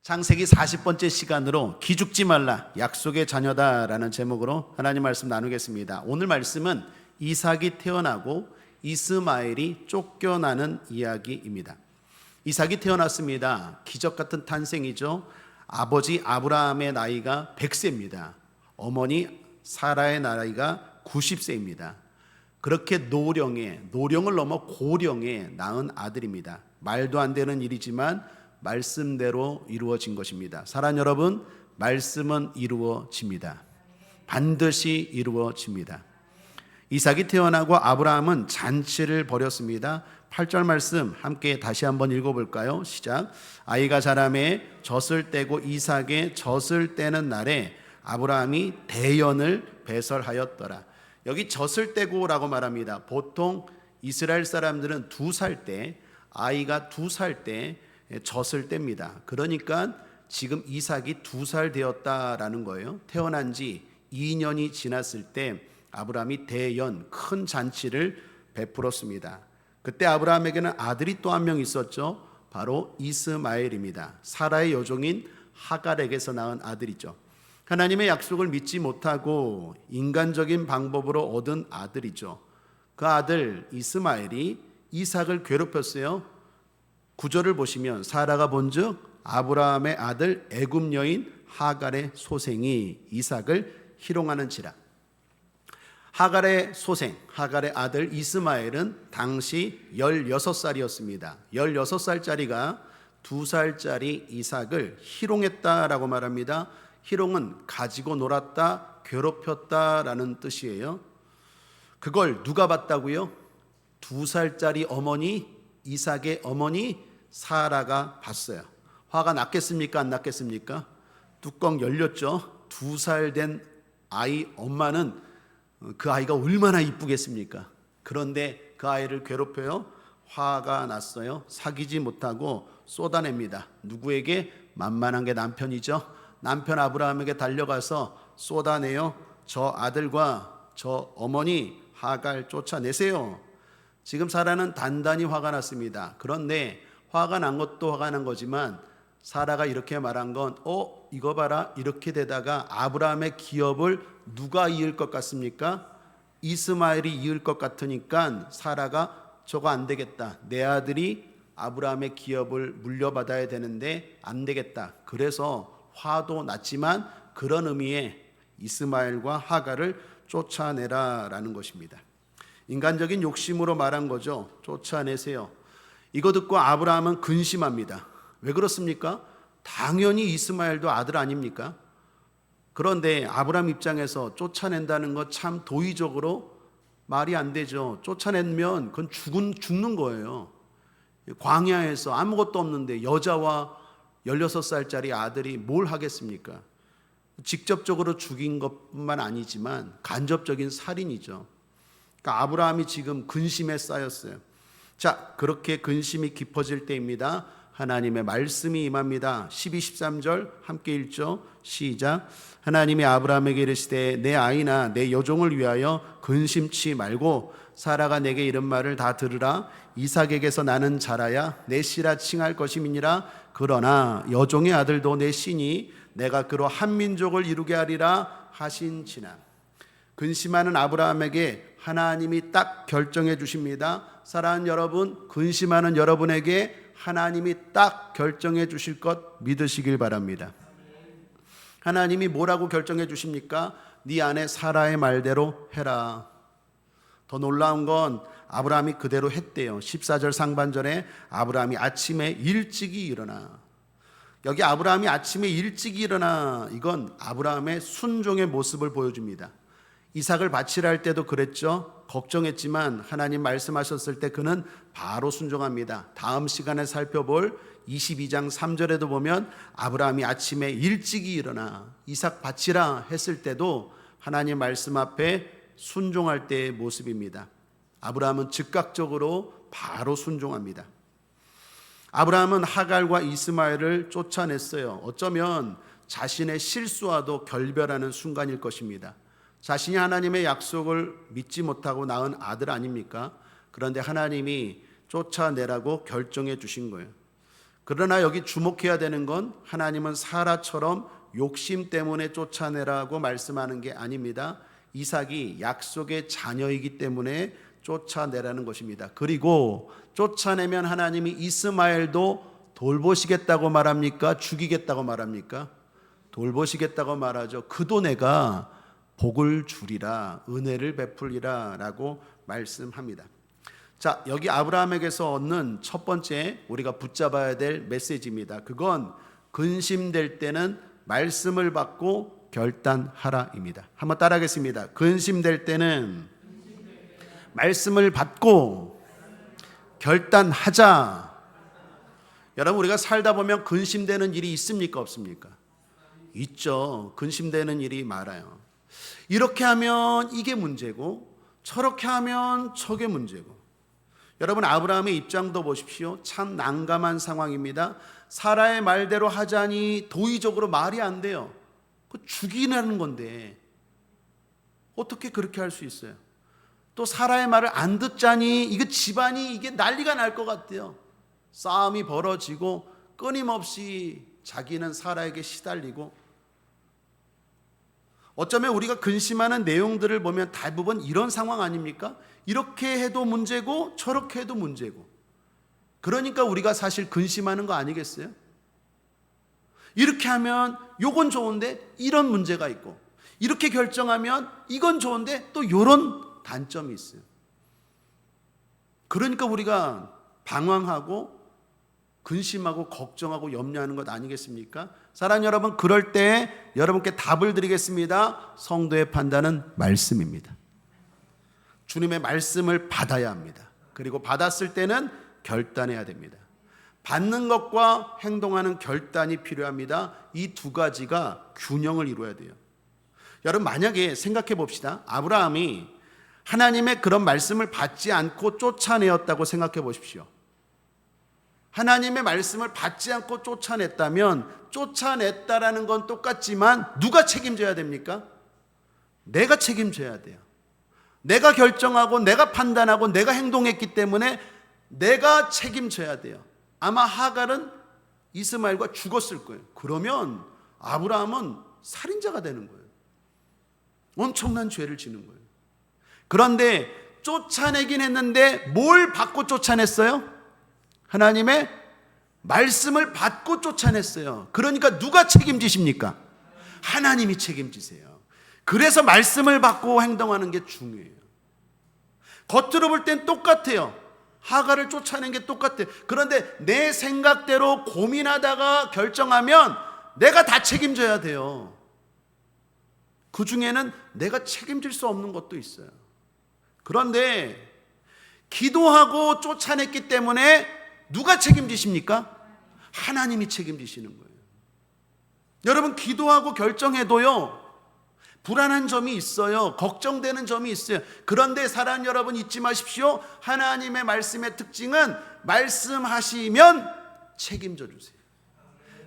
창세기 40번째 시간으로 기죽지 말라 약속의 자녀다라는 제목으로 하나님 말씀 나누겠습니다. 오늘 말씀은 이삭이 태어나고 이스마엘이 쫓겨나는 이야기입니다. 이삭이 태어났습니다. 기적 같은 탄생이죠. 아버지 아브라함의 나이가 100세입니다. 어머니 사라의 나이가 90세입니다. 그렇게 노령을 넘어 고령에 낳은 아들입니다. 말도 안 되는 일이지만 말씀대로 이루어진 것입니다. 사랑하는 여러분, 말씀은 이루어집니다. 반드시 이루어집니다. 이삭이 태어나고 아브라함은 잔치를 벌였습니다. 8절 말씀 함께 다시 한번 읽어볼까요? 시작. 아이가 자라매 젖을 떼고 이삭의 젖을 떼는 날에 아브라함이 대연을 배설하였더라. 여기 젖을 떼고라고 말합니다. 보통 이스라엘 사람들은 2살 때, 아이가 2살 때 젖을 뗍니다. 그러니까 지금 이삭이 2살 되었다라는 거예요. 태어난 지 2년이 지났을 때 아브라함이 대연 큰 잔치를 베풀었습니다. 그때 아브라함에게는 아들이 또 한 명 있었죠. 바로 이스마엘입니다. 사라의 여종인 하갈에게서 낳은 아들이죠. 하나님의 약속을 믿지 못하고 인간적인 방법으로 얻은 아들이죠. 그 아들 이스마엘이 이삭을 괴롭혔어요. 구절을 보시면 사라가 본즉 아브라함의 아들 애굽 여인 하갈의 소생이 이삭을 희롱하는지라. 하갈의 소생, 하갈의 아들 이스마엘은 당시 16살이었습니다. 16살짜리가 2살짜리 이삭을 희롱했다라고 말합니다. 희롱은 가지고 놀았다, 괴롭혔다라는 뜻이에요. 그걸 누가 봤다고요? 2살짜리 어머니, 이삭의 어머니 사라가 봤어요. 화가 났겠습니까? 안 났겠습니까? 뚜껑 열렸죠. 2살 된 아이 엄마는 그 아이가 얼마나 이쁘겠습니까? 그런데 그 아이를 괴롭혀요. 화가 났어요. 사귀지 못하고 쏟아냅니다. 누구에게? 만만한 게 남편이죠. 남편 아브라함에게 달려가서 쏟아내요. 저 아들과 저 어머니 하갈 쫓아내세요. 지금 사라는 단단히 화가 났습니다. 그런데 화가 난 것도 화가 난 거지만 사라가 이렇게 말한 건 이거 봐라, 이렇게 되다가 아브라함의 기업을 누가 이을 것 같습니까? 이스마엘이 이을 것 같으니까 사라가 저거 안 되겠다. 내 아들이 아브라함의 기업을 물려받아야 되는데 안 되겠다. 그래서 화도 났지만 그런 의미의 이스마엘과 하갈을 쫓아내라라는 것입니다. 인간적인 욕심으로 말한 거죠. 쫓아내세요. 이거 듣고 아브라함은 근심합니다. 왜 그렇습니까? 당연히 이스마엘도 아들 아닙니까? 그런데 아브라함 입장에서 쫓아낸다는 것 참 도의적으로 말이 안 되죠. 쫓아내면 그건 죽는 거예요. 광야에서 아무것도 없는데 여자와 16살짜리 아들이 뭘 하겠습니까? 직접적으로 죽인 것뿐만 아니지만 간접적인 살인이죠. 그러니까 아브라함이 지금 근심에 쌓였어요. 자, 그렇게 근심이 깊어질 때입니다. 하나님의 말씀이 임합니다. 12, 13절 함께 읽죠. 시작. 하나님이 아브라함에게 이르시되 내 아이나 내 여종을 위하여 근심치 말고 사라가 내게 이른 말을 다 들으라. 이삭에게서 나는 자라야 내 씨라 칭할 것임이니라. 그러나 여종의 아들도 내 씨니 내가 그로 한 민족을 이루게 하리라 하신지나. 근심하는 아브라함에게 하나님이 딱 결정해 주십니다. 사랑하는 여러분, 근심하는 여러분에게 하나님이 딱 결정해 주실 것 믿으시길 바랍니다. 하나님이 뭐라고 결정해 주십니까? 네 아내 사라의 말대로 해라. 더 놀라운 건 아브라함이 그대로 했대요. 14절 상반절에 아브라함이 아침에 일찍이 일어나. 여기 아브라함이 아침에 일찍이 일어나, 이건 아브라함의 순종의 모습을 보여줍니다. 이삭을 바치라 할 때도 그랬죠. 걱정했지만 하나님 말씀하셨을 때 그는 바로 순종합니다. 다음 시간에 살펴볼 22장 3절에도 보면 아브라함이 아침에 일찍이 일어나 이삭 바치라 했을 때도 하나님 말씀 앞에 순종할 때의 모습입니다. 아브라함은 즉각적으로 바로 순종합니다. 아브라함은 하갈과 이스마엘을 쫓아냈어요. 어쩌면 자신의 실수와도 결별하는 순간일 것입니다. 자신이 하나님의 약속을 믿지 못하고 낳은 아들 아닙니까? 그런데 하나님이 쫓아내라고 결정해 주신 거예요. 그러나 여기 주목해야 되는 건 하나님은 사라처럼 욕심 때문에 쫓아내라고 말씀하는 게 아닙니다. 이삭이 약속의 자녀이기 때문에 쫓아내라는 것입니다. 그리고 쫓아내면 하나님이 이스마엘도 돌보시겠다고 말합니까? 죽이겠다고 말합니까? 돌보시겠다고 말하죠. 그도 내가 복을 주리라, 은혜를 베풀리라 라고 말씀합니다. 자, 여기 아브라함에게서 얻는 첫 번째 우리가 붙잡아야 될 메시지입니다. 그건 근심될 때는 말씀을 받고 결단하라입니다. 한번 따라하겠습니다. 근심될 때는 말씀을 받고 결단하자. 여러분, 우리가 살다 보면 근심되는 일이 있습니까? 없습니까? 있죠. 근심되는 일이 많아요. 이렇게 하면 이게 문제고 저렇게 하면 저게 문제고. 여러분, 아브라함의 입장도 보십시오. 참 난감한 상황입니다. 사라의 말대로 하자니 도의적으로 말이 안 돼요. 그 죽이라는 건데 어떻게 그렇게 할 수 있어요? 또 사라의 말을 안 듣자니 이거 집안이 이게 난리가 날 것 같아요. 싸움이 벌어지고 끊임없이 자기는 사라에게 시달리고. 어쩌면 우리가 근심하는 내용들을 보면 대부분 이런 상황 아닙니까? 이렇게 해도 문제고 저렇게 해도 문제고. 그러니까 우리가 사실 근심하는 거 아니겠어요? 이렇게 하면 요건 좋은데 이런 문제가 있고, 이렇게 결정하면 이건 좋은데 또 이런 단점이 있어요. 그러니까 우리가 방황하고 근심하고 걱정하고 염려하는 것 아니겠습니까? 사랑하는 여러분, 그럴 때 여러분께 답을 드리겠습니다. 성도의 판단은 말씀입니다. 주님의 말씀을 받아야 합니다. 그리고 받았을 때는 결단해야 됩니다. 받는 것과 행동하는 결단이 필요합니다. 이 두 가지가 균형을 이루어야 돼요. 여러분, 만약에 생각해 봅시다. 아브라함이 하나님의 그런 말씀을 받지 않고 쫓아내었다고 생각해 보십시오. 하나님의 말씀을 받지 않고 쫓아냈다면 쫓아냈다라는 건 똑같지만 누가 책임져야 됩니까? 내가 책임져야 돼요. 내가 결정하고 내가 판단하고 내가 행동했기 때문에 내가 책임져야 돼요. 아마 하갈은 이스마엘과 죽었을 거예요. 그러면 아브라함은 살인자가 되는 거예요. 엄청난 죄를 지는 거예요. 그런데 쫓아내긴 했는데 뭘 받고 쫓아냈어요? 하나님의 말씀을 받고 쫓아냈어요. 그러니까 누가 책임지십니까? 하나님이 책임지세요. 그래서 말씀을 받고 행동하는 게 중요해요. 겉으로 볼 땐 똑같아요. 하갈을 쫓아낸 게 똑같아요. 그런데 내 생각대로 고민하다가 결정하면 내가 다 책임져야 돼요. 그 중에는 내가 책임질 수 없는 것도 있어요. 그런데 기도하고 쫓아냈기 때문에 누가 책임지십니까? 하나님이 책임지시는 거예요. 여러분, 기도하고 결정해도요, 불안한 점이 있어요. 걱정되는 점이 있어요. 그런데 사랑하는 여러분, 잊지 마십시오. 하나님의 말씀의 특징은 말씀하시면 책임져 주세요.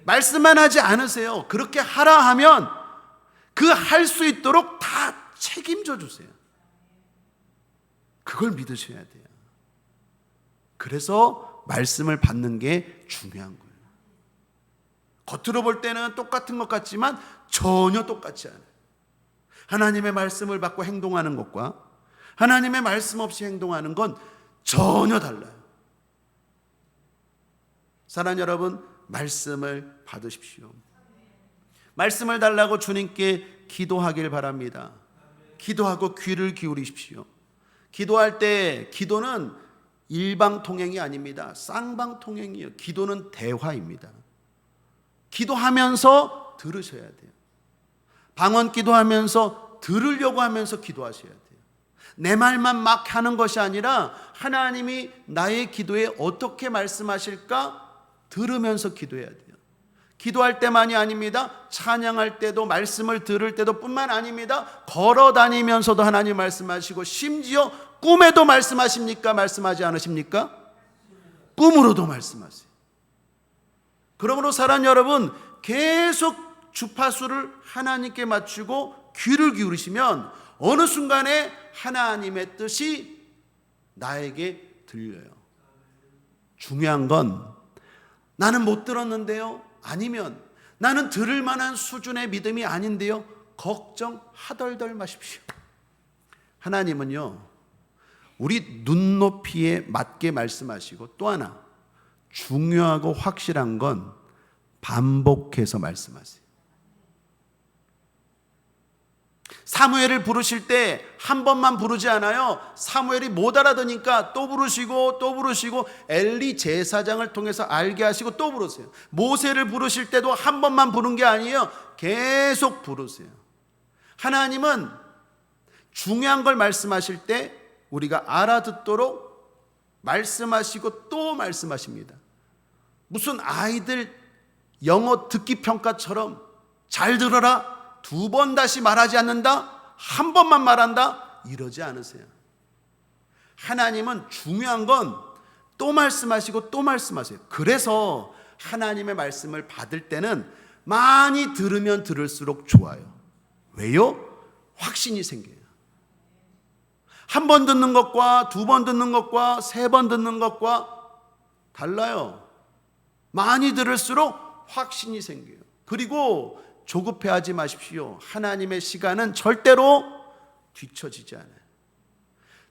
말씀만 하지 않으세요. 그렇게 하라 하면 그 할 수 있도록 다 책임져 주세요. 그걸 믿으셔야 돼요. 그래서 말씀을 받는 게 중요한 거예요. 겉으로 볼 때는 똑같은 것 같지만 전혀 똑같지 않아요. 하나님의 말씀을 받고 행동하는 것과 하나님의 말씀 없이 행동하는 건 전혀 달라요. 사랑하는 여러분, 말씀을 받으십시오. 말씀을 달라고 주님께 기도하길 바랍니다. 기도하고 귀를 기울이십시오. 기도할 때 기도는 일방통행이 아닙니다. 쌍방통행이에요. 기도는 대화입니다. 기도하면서 들으셔야 돼요. 방언 기도하면서 들으려고 하면서 기도하셔야 돼요. 내 말만 막 하는 것이 아니라 하나님이 나의 기도에 어떻게 말씀하실까 들으면서 기도해야 돼요. 기도할 때만이 아닙니다. 찬양할 때도, 말씀을 들을 때도 뿐만 아닙니다. 걸어 다니면서도 하나님 말씀하시고, 심지어 꿈에도 말씀하십니까? 말씀하지 않으십니까? 꿈으로도 말씀하세요. 그러므로 사랑하는 여러분, 계속 주파수를 하나님께 맞추고 귀를 기울이시면 어느 순간에 하나님의 뜻이 나에게 들려요. 중요한 건 나는 못 들었는데요. 아니면 나는 들을 만한 수준의 믿음이 아닌데요. 걱정 하덜덜 마십시오. 하나님은요, 우리 눈높이에 맞게 말씀하시고, 또 하나 중요하고 확실한 건 반복해서 말씀하세요. 사무엘을 부르실 때 한 번만 부르지 않아요. 사무엘이 못 알아듣으니까 또 부르시고 또 부르시고, 엘리 제사장을 통해서 알게 하시고 또 부르세요. 모세를 부르실 때도 한 번만 부른 게 아니에요. 계속 부르세요. 하나님은 중요한 걸 말씀하실 때 우리가 알아듣도록 말씀하시고 또 말씀하십니다. 무슨 아이들 영어 듣기 평가처럼 잘 들어라, 두 번 다시 말하지 않는다, 한 번만 말한다, 이러지 않으세요. 하나님은 중요한 건 또 말씀하시고 또 말씀하세요. 그래서 하나님의 말씀을 받을 때는 많이 들으면 들을수록 좋아요. 왜요? 확신이 생겨요. 한 번 듣는 것과 두 번 듣는 것과 세 번 듣는 것과 달라요. 많이 들을수록 확신이 생겨요. 그리고 조급해하지 마십시오. 하나님의 시간은 절대로 뒤처지지 않아요.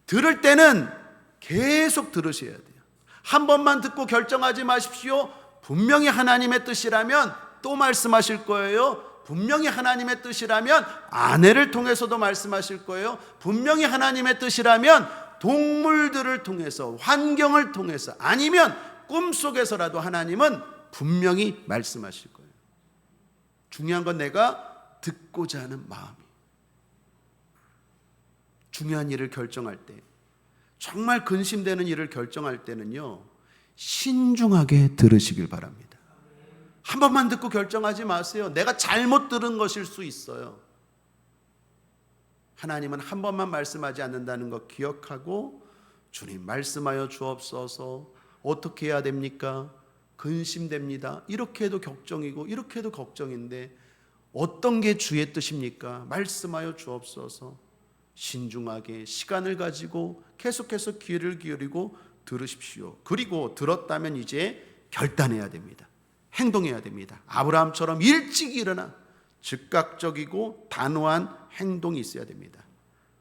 들을 때는 계속 들으셔야 돼요. 한 번만 듣고 결정하지 마십시오. 분명히 하나님의 뜻이라면 또 말씀하실 거예요. 분명히 하나님의 뜻이라면 아내를 통해서도 말씀하실 거예요. 분명히 하나님의 뜻이라면 동물들을 통해서, 환경을 통해서, 아니면 꿈속에서라도 하나님은 분명히 말씀하실 거예요. 중요한 건 내가 듣고자 하는 마음이. 중요한 일을 결정할 때, 정말 근심되는 일을 결정할 때는요, 신중하게 들으시길 바랍니다. 한 번만 듣고 결정하지 마세요. 내가 잘못 들은 것일 수 있어요. 하나님은 한 번만 말씀하지 않는다는 것 기억하고, 주님 말씀하여 주옵소서, 어떻게 해야 됩니까? 근심됩니다. 이렇게 해도 걱정이고 이렇게 해도 걱정인데 어떤 게 주의 뜻입니까? 말씀하여 주옵소서. 신중하게 시간을 가지고 계속해서 귀를 기울이고 들으십시오. 그리고 들었다면 이제 결단해야 됩니다. 행동해야 됩니다. 아브라함처럼 일찍 일어나 즉각적이고 단호한 행동이 있어야 됩니다.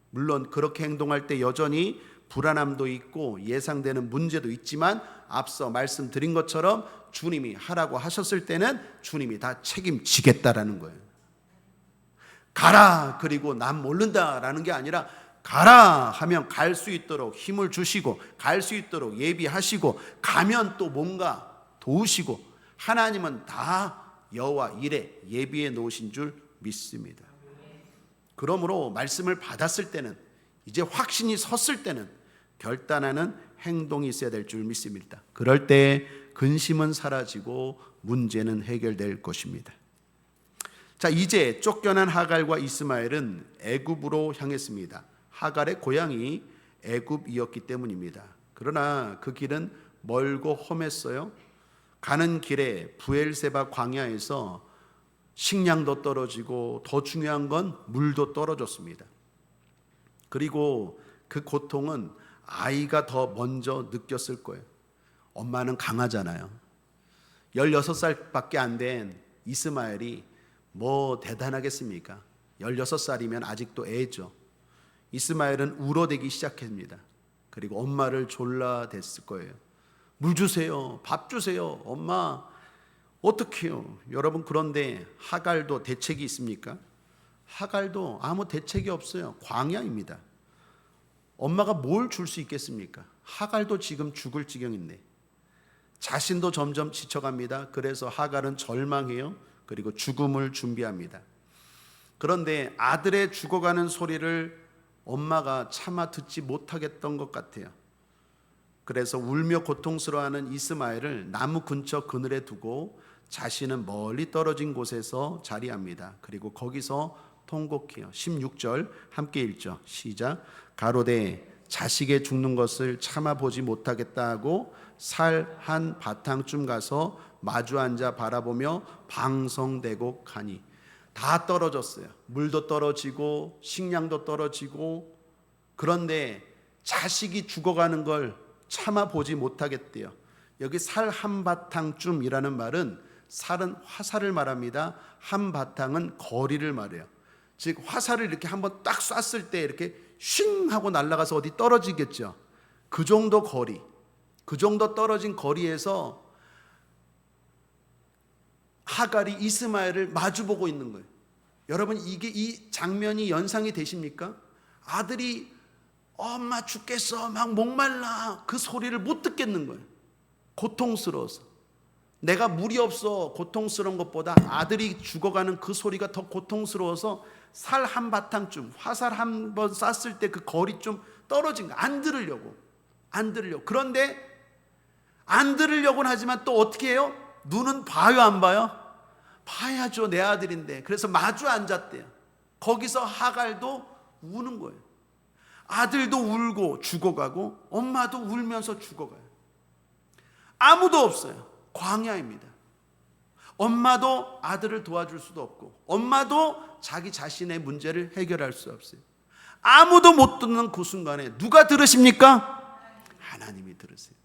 물론 그렇게 행동할 때 여전히 불안함도 있고 예상되는 문제도 있지만, 앞서 말씀드린 것처럼 주님이 하라고 하셨을 때는 주님이 다 책임지겠다라는 거예요. 가라, 그리고 난 모른다라는 게 아니라, 가라 하면 갈 수 있도록 힘을 주시고, 갈 수 있도록 예비하시고, 가면 또 뭔가 도우시고, 하나님은 다 여호와 일에 예비해 놓으신 줄 믿습니다. 그러므로 말씀을 받았을 때는, 이제 확신이 섰을 때는 결단하는 행동이 있어야 될 줄 믿습니다. 그럴 때 근심은 사라지고 문제는 해결될 것입니다. 자, 이제 쫓겨난 하갈과 이스마엘은 애굽으로 향했습니다. 하갈의 고향이 애굽이었기 때문입니다. 그러나 그 길은 멀고 험했어요. 가는 길에 부엘세바 광야에서 식량도 떨어지고, 더 중요한 건 물도 떨어졌습니다. 그리고 그 고통은 아이가 더 먼저 느꼈을 거예요. 엄마는 강하잖아요. 16살밖에 안 된 이스마엘이 뭐 대단하겠습니까? 16살이면 아직도 애죠. 이스마엘은 울어대기 시작합니다. 그리고 엄마를 졸라댔을 거예요. 물 주세요, 밥 주세요, 엄마 어떡해요? 여러분, 그런데 하갈도 대책이 있습니까? 하갈도 아무 대책이 없어요. 광야입니다. 엄마가 뭘 줄 수 있겠습니까? 하갈도 지금 죽을 지경인데 자신도 점점 지쳐갑니다. 그래서 하갈은 절망해요. 그리고 죽음을 준비합니다. 그런데 아들의 죽어가는 소리를 엄마가 차마 듣지 못하겠던 것 같아요. 그래서 울며 고통스러워하는 이스마엘을 나무 근처 그늘에 두고 자신은 멀리 떨어진 곳에서 자리합니다. 그리고 거기서 통곡해요. 16절 함께 읽죠. 시작. 가로되 자식의 죽는 것을 참아보지 못하겠다 하고 살 한 바탕쯤 가서 마주 앉아 바라보며 방성대고 가니. 다 떨어졌어요. 물도 떨어지고 식량도 떨어지고. 그런데 자식이 죽어가는 걸 참아보지 못하겠대요. 여기 살 한바탕쯤이라는 말은 살은 화살을 말합니다. 한바탕은 거리를 말해요. 즉 화살을 이렇게 한번 딱 쐈을 때 이렇게 쉥 하고 날아가서 어디 떨어지겠죠. 그 정도 거리, 그 정도 떨어진 거리에서 하갈이 이스마엘을 마주보고 있는 거예요. 여러분 이게 이 장면이 연상이 되십니까? 아들이 엄마 죽겠어 막 목말라 그 소리를 못 듣겠는 거예요. 고통스러워서. 내가 물이 없어 고통스러운 것보다 아들이 죽어가는 그 소리가 더 고통스러워서 살 한바탕쯤 화살 한 번 쐈을 때 그 거리 좀 떨어진 거 안 들으려고. 그런데 안 들으려고는 하지만 또 어떻게 해요? 눈은 봐요 안 봐요? 봐야죠. 내 아들인데. 그래서 마주 앉았대요. 거기서 하갈도 우는 거예요. 아들도 울고 죽어가고 엄마도 울면서 죽어가요. 아무도 없어요. 광야입니다. 엄마도 아들을 도와줄 수도 없고 엄마도 자기 자신의 문제를 해결할 수 없어요. 아무도 못 듣는 그 순간에 누가 들으십니까? 하나님이 들으세요.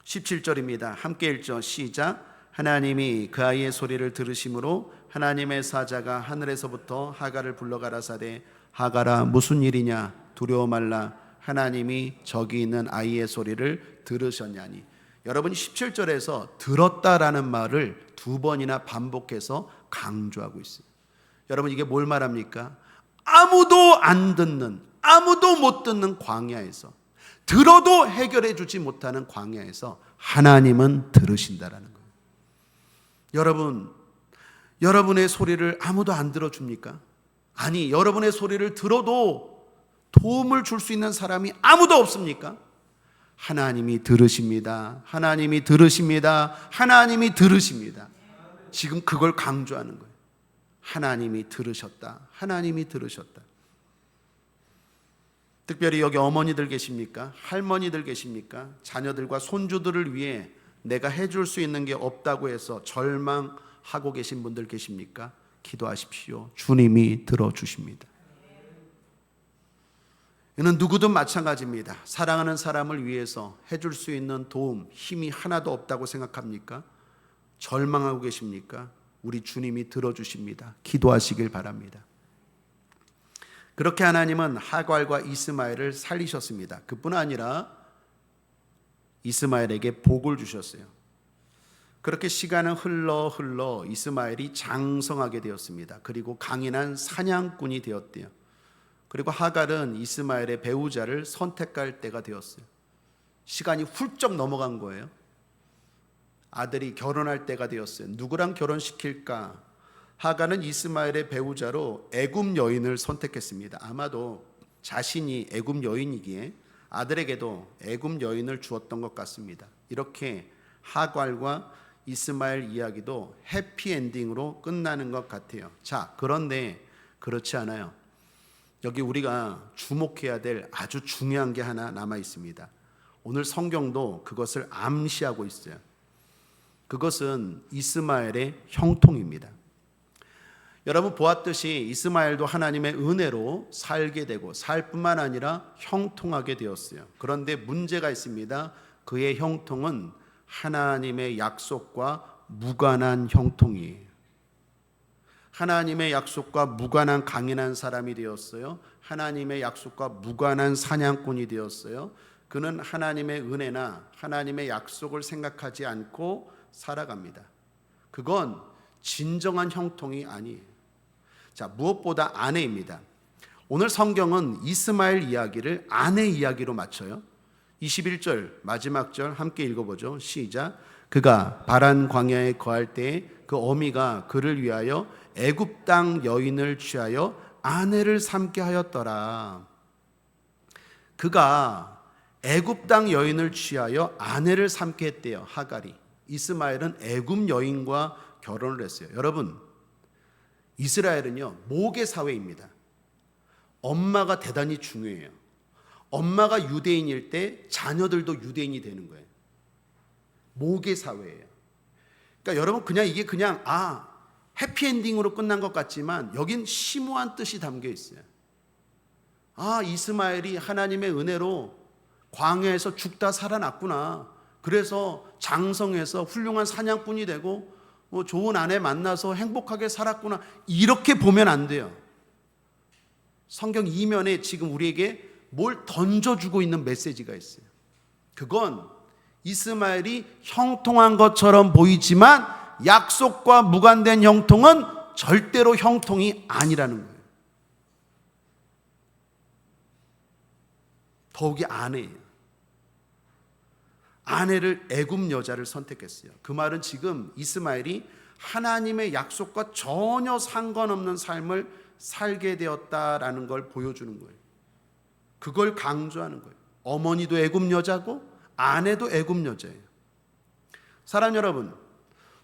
17절입니다. 함께 읽죠. 시작. 하나님이 그 아이의 소리를 들으심으로 하나님의 사자가 하늘에서부터 하갈을 불러 가라사대 하갈아 무슨 일이냐 두려워 말라 하나님이 저기 있는 아이의 소리를 들으셨냐니. 여러분 17절에서 들었다라는 말을 두 번이나 반복해서 강조하고 있어요. 여러분 이게 뭘 말합니까? 아무도 안 듣는, 아무도 못 듣는 광야에서, 들어도 해결해 주지 못하는 광야에서 하나님은 들으신다라는 거예요. 여러분, 여러분의 소리를 아무도 안 들어줍니까? 아니, 여러분의 소리를 들어도 도움을 줄 수 있는 사람이 아무도 없습니까? 하나님이 들으십니다. 하나님이 들으십니다. 하나님이 들으십니다. 지금 그걸 강조하는 거예요. 하나님이 들으셨다. 하나님이 들으셨다. 특별히 여기 어머니들 계십니까? 할머니들 계십니까? 자녀들과 손주들을 위해 내가 해줄 수 있는 게 없다고 해서 절망하고 계신 분들 계십니까? 기도하십시오. 주님이 들어주십니다. 이는 누구든 마찬가지입니다. 사랑하는 사람을 위해서 해줄 수 있는 도움, 힘이 하나도 없다고 생각합니까? 절망하고 계십니까? 우리 주님이 들어주십니다. 기도하시길 바랍니다. 그렇게 하나님은 하갈과 이스마엘을 살리셨습니다. 그뿐 아니라 이스마엘에게 복을 주셨어요. 그렇게 시간은 흘러 이스마엘이 장성하게 되었습니다. 그리고 강인한 사냥꾼이 되었대요. 그리고 하갈은 이스마엘의 배우자를 선택할 때가 되었어요. 시간이 훌쩍 넘어간 거예요. 아들이 결혼할 때가 되었어요. 누구랑 결혼시킬까? 하갈은 이스마엘의 배우자로 애굽 여인을 선택했습니다. 아마도 자신이 애굽 여인이기에 아들에게도 애굽 여인을 주었던 것 같습니다. 이렇게 하갈과 이스마엘 이야기도 해피엔딩으로 끝나는 것 같아요. 자, 그런데 그렇지 않아요. 여기 우리가 주목해야 될 아주 중요한 게 하나 남아 있습니다. 오늘 성경도 그것을 암시하고 있어요. 그것은 이스마엘의 형통입니다. 여러분 보았듯이 이스마엘도 하나님의 은혜로 살게 되고 살 뿐만 아니라 형통하게 되었어요. 그런데 문제가 있습니다. 그의 형통은 하나님의 약속과 무관한 형통이에요. 하나님의 약속과 무관한 강인한 사람이 되었어요. 하나님의 약속과 무관한 사냥꾼이 되었어요. 그는 하나님의 은혜나 하나님의 약속을 생각하지 않고 살아갑니다. 그건 진정한 형통이 아니에요. 자, 무엇보다 아내입니다. 오늘 성경은 이스마엘 이야기를 아내 이야기로 맞춰요. 21절 마지막 절 함께 읽어보죠. 시작. 그가 바란 광야에 거할 때에 그 어미가 그를 위하여 애굽 땅 여인을 취하여 아내를 삼게 하였더라. 그가 애굽 땅 여인을 취하여 아내를 삼게 했대요. 하갈이. 이스마엘은 애굽 여인과 결혼을 했어요. 여러분, 이스라엘은요 모계 사회입니다. 엄마가 대단히 중요해요. 엄마가 유대인일 때 자녀들도 유대인이 되는 거예요. 모계 사회예요. 그러니까 여러분 그냥 이게 그냥 해피엔딩으로 끝난 것 같지만 여긴 심오한 뜻이 담겨 있어요. 이스마엘이 하나님의 은혜로 광야에서 죽다 살아났구나. 그래서 장성해서 훌륭한 사냥꾼이 되고 좋은 아내 만나서 행복하게 살았구나. 이렇게 보면 안 돼요. 성경 이면에 지금 우리에게 뭘 던져주고 있는 메시지가 있어요. 그건 이스마엘이 형통한 것처럼 보이지만 약속과 무관된 형통은 절대로 형통이 아니라는 거예요. 더욱이 아내예요. 아내를 애굽 여자를 선택했어요. 그 말은 지금 이스마엘이 하나님의 약속과 전혀 상관없는 삶을 살게 되었다라는 걸 보여주는 거예요. 그걸 강조하는 거예요. 어머니도 애굽 여자고 아내도 애굽 여자예요. 사랑 여러분,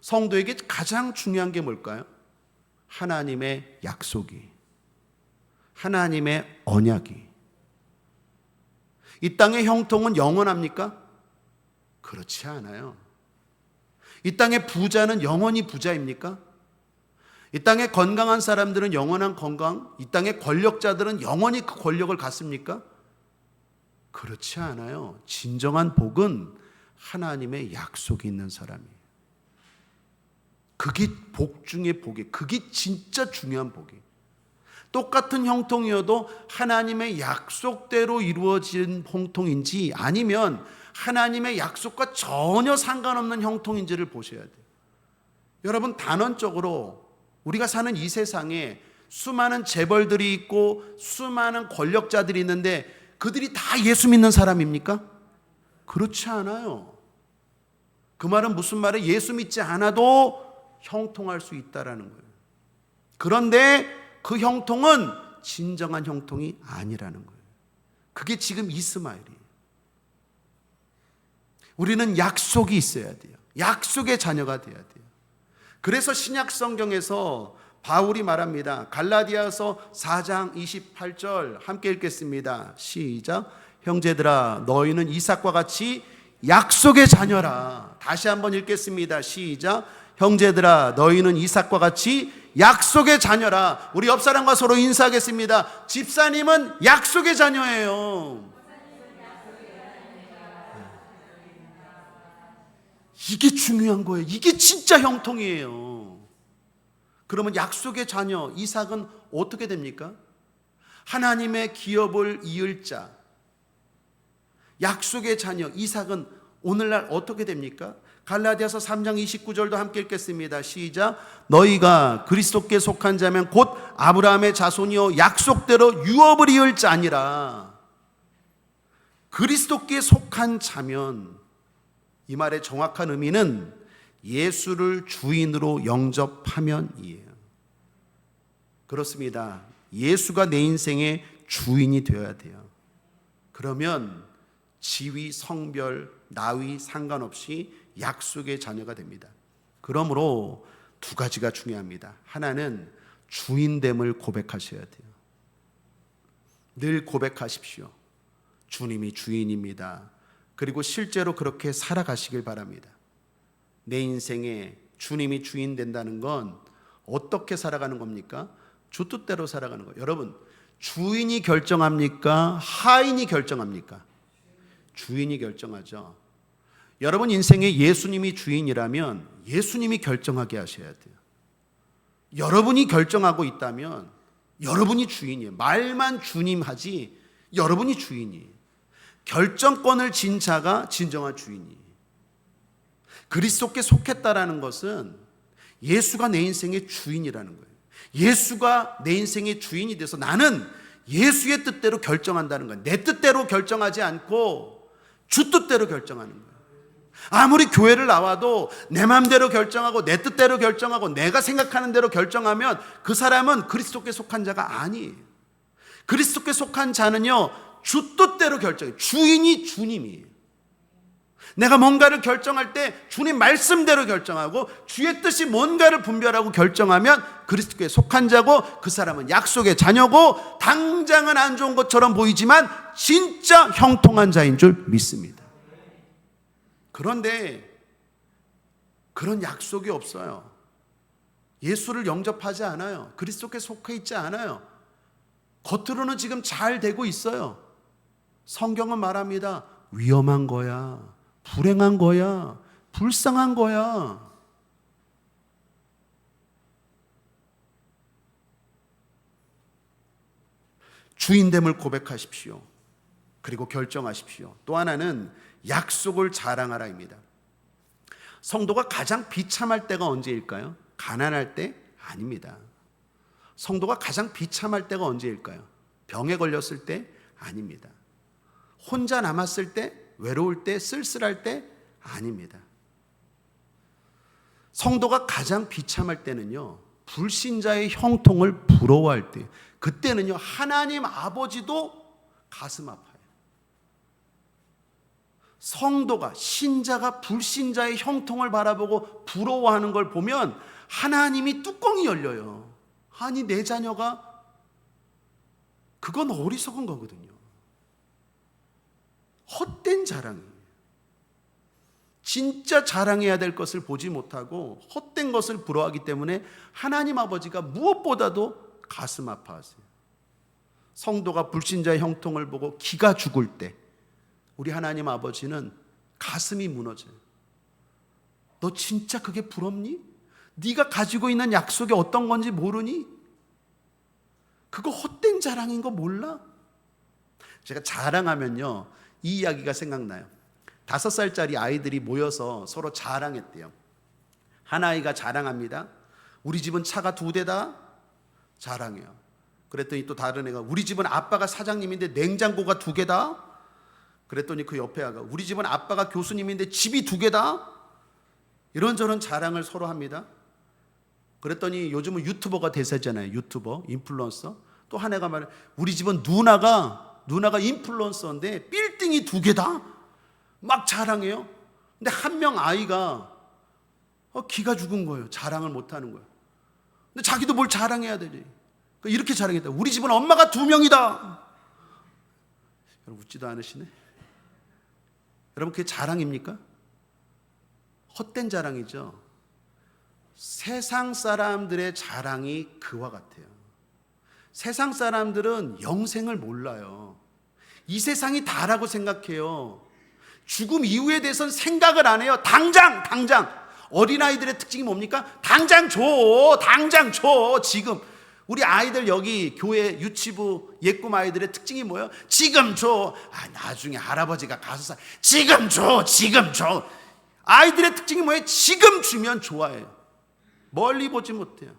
성도에게 가장 중요한 게 뭘까요? 하나님의 약속이, 하나님의 언약이. 이 땅의 형통은 영원합니까? 그렇지 않아요. 이 땅의 부자는 영원히 부자입니까? 이 땅의 건강한 사람들은 영원한 건강, 이 땅의 권력자들은 영원히 그 권력을 갖습니까? 그렇지 않아요. 진정한 복은 하나님의 약속이 있는 사람이에요. 그게 복 중의 복이에요. 그게 진짜 중요한 복이에요. 똑같은 형통이어도 하나님의 약속대로 이루어진 형통인지 아니면 하나님의 약속과 전혀 상관없는 형통인지를 보셔야 돼요. 여러분, 단언적으로 우리가 사는 이 세상에 수많은 재벌들이 있고 수많은 권력자들이 있는데 그들이 다 예수 믿는 사람입니까? 그렇지 않아요. 그 말은 무슨 말이에요? 예수 믿지 않아도 형통할 수 있다라는 거예요. 그런데 그 형통은 진정한 형통이 아니라는 거예요. 그게 지금 이스마엘이에요. 우리는 약속이 있어야 돼요. 약속의 자녀가 돼야 돼요. 그래서 신약 성경에서 바울이 말합니다. 갈라디아서 4장 28절 함께 읽겠습니다. 시작. 형제들아, 너희는 이삭과 같이 약속의 자녀라. 다시 한번 읽겠습니다. 시작. 형제들아, 너희는 이삭과 같이 약속의 자녀라. 우리 옆 사람과 서로 인사하겠습니다. 집사님은 약속의 자녀예요. 이게 중요한 거예요. 이게 진짜 형통이에요. 그러면 약속의 자녀 이삭은 어떻게 됩니까? 하나님의 기업을 이을 자. 약속의 자녀 이삭은 오늘날 어떻게 됩니까? 갈라디아서 3장 29절도 함께 읽겠습니다. 시작. 너희가 그리스도께 속한 자면 곧 아브라함의 자손이요 약속대로 유업을 이을 자니라. 그리스도께 속한 자면, 이 말의 정확한 의미는 예수를 주인으로 영접하면이에요. 그렇습니다. 예수가 내 인생의 주인이 되어야 돼요. 그러면 지위, 성별, 나이 상관없이 약속의 자녀가 됩니다. 그러므로 두 가지가 중요합니다. 하나는 주인됨을 고백하셔야 돼요. 늘 고백하십시오. 주님이 주인입니다. 그리고 실제로 그렇게 살아가시길 바랍니다. 내 인생에 주님이 주인 된다는 건 어떻게 살아가는 겁니까? 주 뜻대로 살아가는 거예요. 여러분, 주인이 결정합니까? 하인이 결정합니까? 주인이 결정하죠. 여러분 인생에 예수님이 주인이라면 예수님이 결정하게 하셔야 돼요. 여러분이 결정하고 있다면 여러분이 주인이에요. 말만 주님 하지 여러분이 주인이에요. 결정권을 진 자가 진정한 주인이에요. 그리스도께 속했다라는 것은 예수가 내 인생의 주인이라는 거예요. 예수가 내 인생의 주인이 돼서 나는 예수의 뜻대로 결정한다는 거예요. 내 뜻대로 결정하지 않고 주 뜻대로 결정하는 거예요. 아무리 교회를 나와도 내 마음대로 결정하고 내 뜻대로 결정하고 내가 생각하는 대로 결정하면 그 사람은 그리스도께 속한 자가 아니에요. 그리스도께 속한 자는요, 주 뜻대로 결정해요. 주인이 주님이에요. 내가 뭔가를 결정할 때 주님 말씀대로 결정하고 주의 뜻이 뭔가를 분별하고 결정하면 그리스도께 속한 자고, 그 사람은 약속의 자녀고 당장은 안 좋은 것처럼 보이지만 진짜 형통한 자인 줄 믿습니다. 그런데 그런 약속이 없어요. 예수를 영접하지 않아요. 그리스도께 속해 있지 않아요. 겉으로는 지금 잘 되고 있어요. 성경은 말합니다. 위험한 거야. 불행한 거야. 불쌍한 거야. 주인됨을 고백하십시오. 그리고 결정하십시오. 또 하나는 약속을 자랑하라입니다. 성도가 가장 비참할 때가 언제일까요? 가난할 때? 아닙니다. 성도가 가장 비참할 때가 언제일까요? 병에 걸렸을 때? 아닙니다. 혼자 남았을 때? 외로울 때? 쓸쓸할 때? 아닙니다. 성도가 가장 비참할 때는요, 불신자의 형통을 부러워할 때, 그때는요 하나님 아버지도 가슴 아파요. 성도가, 신자가 불신자의 형통을 바라보고 부러워하는 걸 보면 하나님이 뚜껑이 열려요. 아니 내 자녀가, 그건 어리석은 거거든요. 헛된 자랑이에요. 진짜 자랑해야 될 것을 보지 못하고 헛된 것을 부러워하기 때문에 하나님 아버지가 무엇보다도 가슴 아파하세요. 성도가 불신자의 형통을 보고 기가 죽을 때 우리 하나님 아버지는 가슴이 무너져요. 너 진짜 그게 부럽니? 네가 가지고 있는 약속이 어떤 건지 모르니? 그거 헛된 자랑인 거 몰라? 제가 자랑하면요 이 이야기가 생각나요. 5살짜리 아이들이 모여서 서로 자랑했대요. 한 아이가 자랑합니다. 우리 집은 차가 2대다. 자랑해요. 그랬더니 또 다른 애가 우리 집은 아빠가 사장님인데 냉장고가 2개다. 그랬더니 그 옆에 아가 우리 집은 아빠가 교수님인데 집이 2개다. 이런저런 자랑을 서로 합니다. 그랬더니 요즘은 유튜버가 대세잖아요. 유튜버, 인플루언서. 또 한 애가 말해 우리 집은 누나가 인플루언서인데 빌딩이 2개다. 막 자랑해요. 근데 한 명 아이가 기가 죽은 거예요. 자랑을 못하는 거예요. 근데 자기도 뭘 자랑해야 되지. 이렇게 자랑했다. 우리 집은 엄마가 2명이다. 여러분 웃지도 않으시네. 여러분 그게 자랑입니까? 헛된 자랑이죠. 세상 사람들의 자랑이 그와 같아요. 세상 사람들은 영생을 몰라요. 이 세상이 다라고 생각해요. 죽음 이후에 대해서는 생각을 안 해요. 당장 어린아이들의 특징이 뭡니까? 당장 줘. 지금 우리 아이들 여기 교회 유치부 예꿈 아이들의 특징이 뭐예요? 지금 줘. 나중에 할아버지가 가서 사. 지금 줘. 아이들의 특징이 뭐예요? 지금 주면 좋아해요. 멀리 보지 못해요.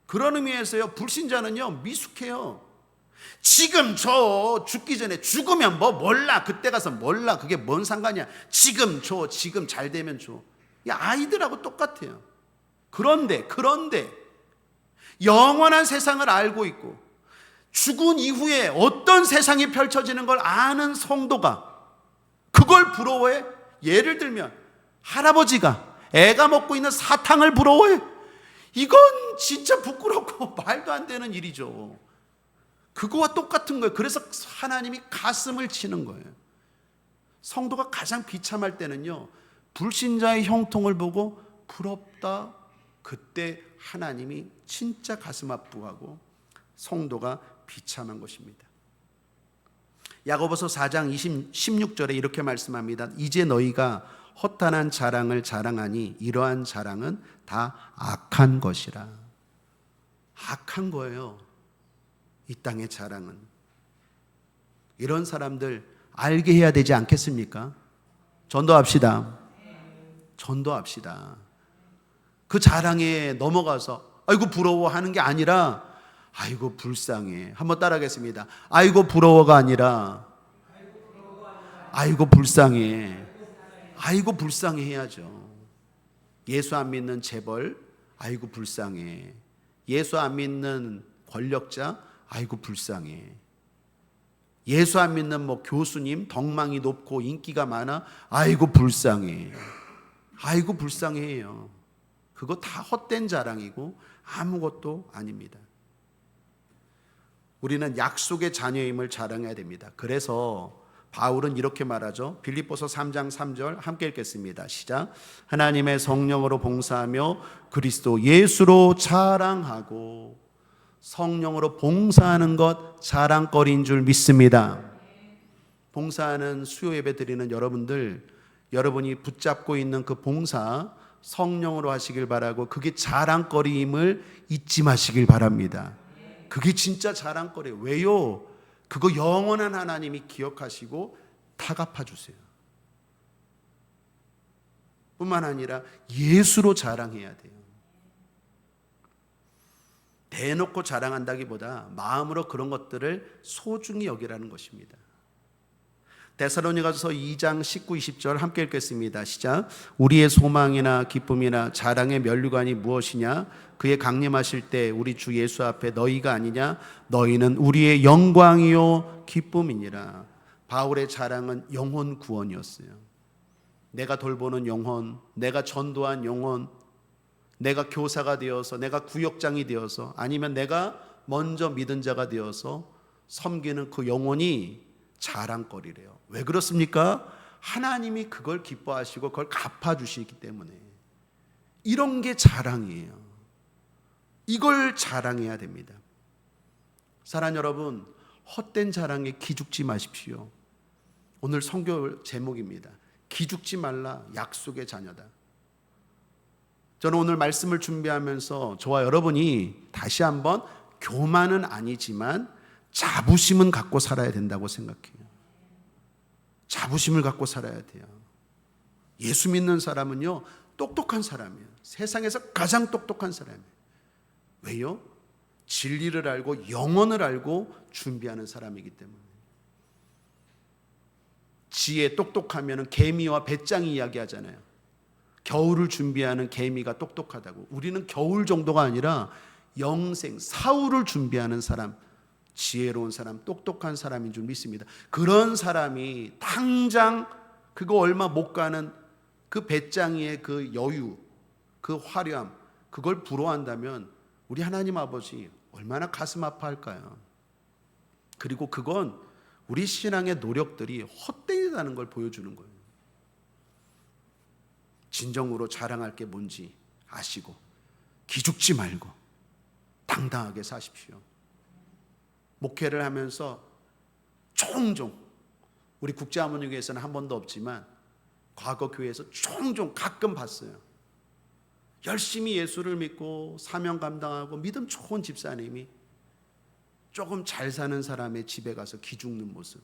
그런 의미에서요 불신자는요 미숙해요. 지금 줘. 죽기 전에, 죽으면 몰라. 그때 가서 몰라. 그게 뭔 상관이야. 지금 줘. 지금 잘 되면 줘. 아이들하고 똑같아요. 그런데 영원한 세상을 알고 있고 죽은 이후에 어떤 세상이 펼쳐지는 걸 아는 성도가 그걸 부러워해? 예를 들면 할아버지가 애가 먹고 있는 사탕을 부러워해? 이건 진짜 부끄럽고 말도 안 되는 일이죠. 그거와 똑같은 거예요. 그래서 하나님이 가슴을 치는 거예요. 성도가 가장 비참할 때는요 불신자의 형통을 보고 부럽다. 그때 하나님이 진짜 가슴 아프하고 성도가 비참한 것입니다. 야고보서 4장 16절에 이렇게 말씀합니다. 이제 너희가 허탄한 자랑을 자랑하니 이러한 자랑은 다 악한 것이라. 악한 거예요. 이 땅의 자랑은. 이런 사람들 알게 해야 되지 않겠습니까? 전도합시다. 그 자랑에 넘어가서 아이고 부러워하는 게 아니라 아이고 불쌍해. 한번 따라하겠습니다. 아이고 부러워가 아니라 아이고 불쌍해. 아이고 불쌍해 해야죠. 예수 안 믿는 재벌 아이고 불쌍해. 예수 안 믿는 권력자 아이고 불쌍해. 예수 안 믿는 교수님 덕망이 높고 인기가 많아 아이고 불쌍해. 아이고 불쌍해요. 그거 다 헛된 자랑이고 아무것도 아닙니다. 우리는 약속의 자녀임을 자랑해야 됩니다. 그래서 바울은 이렇게 말하죠. 빌립보서 3장 3절 함께 읽겠습니다. 시작. 하나님의 성령으로 봉사하며 그리스도 예수로 자랑하고. 성령으로 봉사하는 것 자랑거리인 줄 믿습니다. 봉사하는 수요 예배 드리는 여러분들, 여러분이 붙잡고 있는 그 봉사 성령으로 하시길 바라고, 그게 자랑거리임을 잊지 마시길 바랍니다. 그게 진짜 자랑거리예요. 왜요? 그거 영원한 하나님이 기억하시고 다 갚아주세요. 뿐만 아니라 예수로 자랑해야 돼요. 대놓고 자랑한다기보다 마음으로 그런 것들을 소중히 여기라는 것입니다. 데살로니가서 2장 19, 20절 함께 읽겠습니다. 시작. 우리의 소망이나 기쁨이나 자랑의 면류관이 무엇이냐? 그의 강림하실 때 우리 주 예수 앞에 너희가 아니냐? 너희는 우리의 영광이요 기쁨이니라. 바울의 자랑은 영혼 구원이었어요. 내가 돌보는 영혼, 내가 전도한 영혼, 내가 교사가 되어서, 내가 구역장이 되어서, 아니면 내가 먼저 믿은 자가 되어서 섬기는 그 영혼이 자랑거리래요. 왜 그렇습니까? 하나님이 그걸 기뻐하시고 그걸 갚아주시기 때문에. 이런 게 자랑이에요. 이걸 자랑해야 됩니다. 사랑하는 여러분, 헛된 자랑에 기죽지 마십시오. 오늘 선교 제목입니다. 기죽지 말라, 약속의 자녀다. 저는 오늘 말씀을 준비하면서 저와 여러분이 다시 한번 교만은 아니지만 자부심은 갖고 살아야 된다고 생각해요. 자부심을 갖고 살아야 돼요. 예수 믿는 사람은요, 똑똑한 사람이에요. 세상에서 가장 똑똑한 사람이에요. 왜요? 진리를 알고 영혼을 알고 준비하는 사람이기 때문에. 지혜 똑똑하면 개미와 배짱이 이야기하잖아요. 겨울을 준비하는 개미가 똑똑하다고. 우리는 겨울 정도가 아니라 영생, 사후를 준비하는 사람, 지혜로운 사람, 똑똑한 사람인 줄 믿습니다. 그런 사람이 당장 그거 얼마 못 가는 그 배짱이의 그 여유, 그 화려함, 그걸 부러워한다면 우리 하나님 아버지 얼마나 가슴 아파할까요? 그리고 그건 우리 신앙의 노력들이 헛되다는 걸 보여주는 거예요. 진정으로 자랑할 게 뭔지 아시고 기죽지 말고 당당하게 사십시오. 목회를 하면서 종종, 우리 국제하모니교회에서는 한 번도 없지만 과거 교회에서 종종 가끔 봤어요. 열심히 예수를 믿고 사명 감당하고 믿음 좋은 집사님이 조금 잘 사는 사람의 집에 가서 기죽는 모습,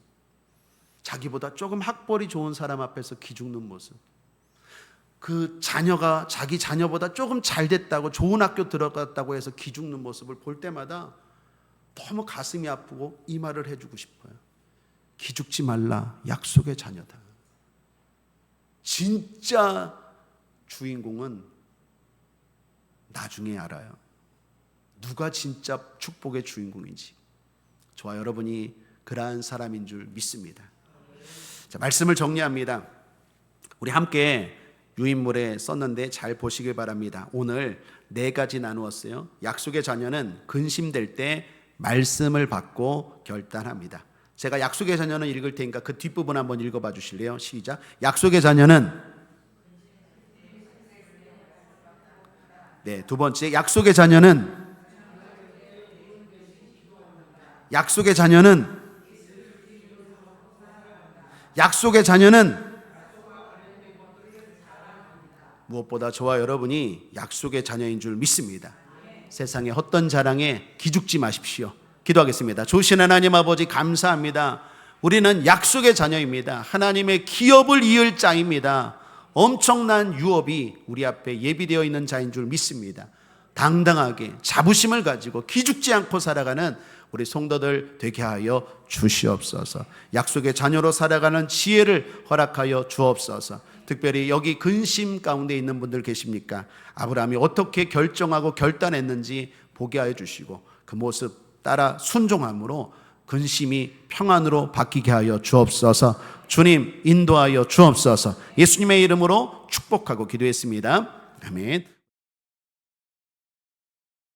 자기보다 조금 학벌이 좋은 사람 앞에서 기죽는 모습, 그 자녀가 자기 자녀보다 조금 잘 됐다고 좋은 학교 들어갔다고 해서 기죽는 모습을 볼 때마다 너무 가슴이 아프고 이 말을 해주고 싶어요. 기죽지 말라, 약속의 자녀다. 진짜 주인공은 나중에 알아요. 누가 진짜 축복의 주인공인지. 저와 여러분이 그러한 사람인 줄 믿습니다. 자, 말씀을 정리합니다. 우리 함께 유인물에 썼는데 잘 보시길 바랍니다. 오늘 4가지 나누었어요. 약속의 자녀는 근심될 때 말씀을 받고 결단합니다. 제가 약속의 자녀는 읽을 테니까 그 뒷부분 한번 읽어봐 주실래요? 시작. 약속의 자녀는, 네, 2번째, 약속의 자녀는 무엇보다 저와 여러분이 약속의 자녀인 줄 믿습니다. 세상의 헛된 자랑에 기죽지 마십시오. 기도하겠습니다. 좋으신 하나님 아버지, 감사합니다. 우리는 약속의 자녀입니다. 하나님의 기업을 이을 자입니다. 엄청난 유업이 우리 앞에 예비되어 있는 자인 줄 믿습니다. 당당하게 자부심을 가지고 기죽지 않고 살아가는 우리 성도들 되게 하여 주시옵소서. 약속의 자녀로 살아가는 지혜를 허락하여 주옵소서. 특별히 여기 근심 가운데 있는 분들 계십니까? 아브라함이 어떻게 결정하고 결단했는지 보게 하여 주시고 그 모습 따라 순종함으로 근심이 평안으로 바뀌게 하여 주옵소서. 주님 인도하여 주옵소서. 예수님의 이름으로 축복하고 기도했습니다. 아멘.